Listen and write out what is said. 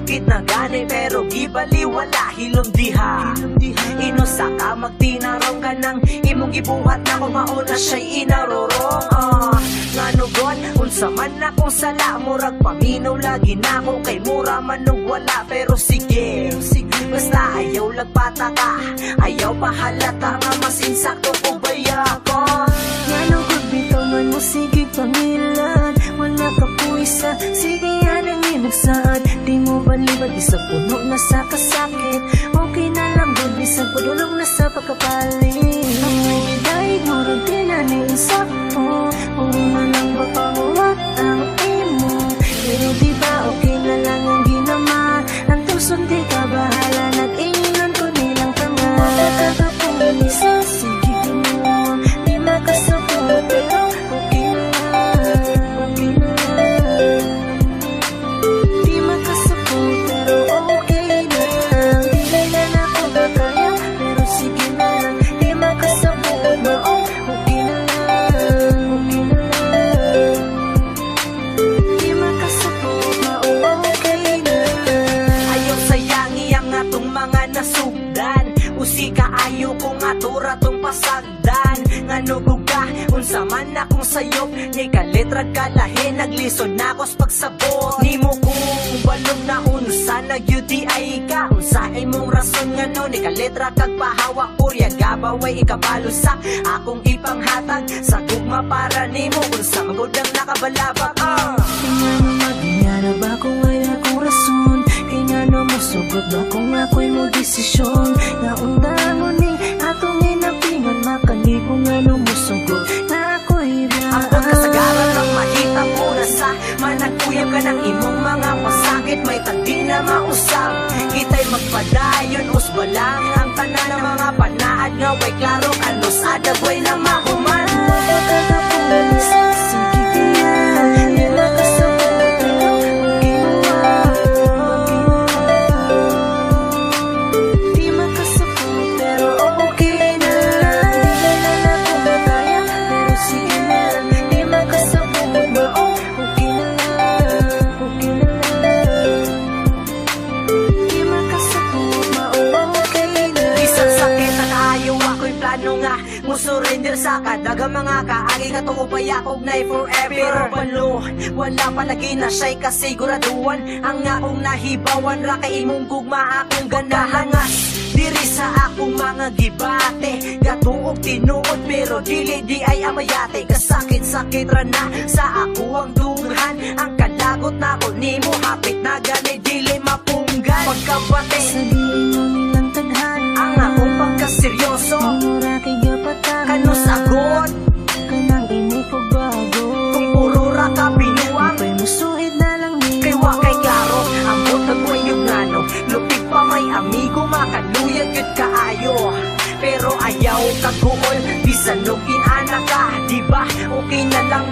sakit na gani pero gibali wala hilom diha. Inusa ka magtinarong ka nang imong gibuhat na kung mauna siya'y inarorong. Nganugon, unsa man akong sala, murag paminaw lagi na ako kay mura man nung wala. Pero sige, basta ayaw lagpataka, ayaw pahalata nga mas insakto ko baya ko. Nganugon, bitaw man mo sige pangilan, wala ka po isa, sige yan ang imong saan. Di mo balibad, isa puno na sa kasakit, okay na lang good, isang pudulog na sa pagkapalit. Ang may dahil mo rin tinaninsakto, uli na lang ba panguwat ang imo. Pero di ba okay na lang ang ginama, ang tuson di ka bahala, nag-inginan ko nilang tanga. Makakapong isa, sige ginawa, di makasabot, pero okay na lang, okay na lang. Di makasabot, pero okay na lang. Di na ako makaya, pero sige na lang. Di makasabot, maong okay na lang, okay na lang. Di makasabot, maong okay na lang. Ayaw sayangi ang atong mga nasugdan, usika ayaw kong atura tong pasagdan. Nganugog ka, unsa man akong sayop, ni kaletra kalahin, naglison na ako sa pagsabot. Ni mo kung balong na unsa nag-UTI ka, unsa imong rason nga no, ni kaletra kag pahawa, purya gabaway ikabalo sa akong ipanghatag sa gugma para nimo, unsa magudang nakabalabak. Kaya nga no magingana ba kung ngayon akong rason, kaya nga no masugot ba kung ako'y mo desisyon. Naundangon ni atong inapingan, makanibo nga no musugot na ako'y Ang pagkasagaran ng mahita mo na sa managkuyab ka ng imong mga pasakit, may tagdi na mausap. Kita'y magpadayon, usba lang ang tanan ng mga panaad nga way klaro kanos adagway na mahuman. Makakapong isa, sige diyan, di makasabot, pero okay na lang, okay na lang. Di makasabot, pero okay na lang. Di na ako makaya, pero sige na lang. Di makasabot, maong okay na lang, okay na lang. Di makasabot, maong okay na lang. Isang sakit na kaayo ako'y plano nga musurrender sa kadagang mga kaagi katungupay akong na forever. Pero palo, wala palagi na siya'y kasiguraduan, ang akong nahibawan ra kay imong gugma akong ganahangas. Diri sa akong mga gibate, gatuog tinuod pero dili di ay amayate. Kasakit-sakit ra na sa ako ang dunghan, ang kalagot na ko nimo hapit na gani dili mapunggan. Pagkabate Sa diin mo nilang taghan, ang akong pagkaseryoso, mura kay gapatan, kano sagot kanang imo pagbago. kung puro ra ka binuang. Pa'y musuid na lang ni Kay wa kay klaro, ang butag mo yung ngano, lupig pa may amigo, makaluyag yun kaayo. Pero ayaw kaguol, bisan nung inana ka, diba? Okay na lang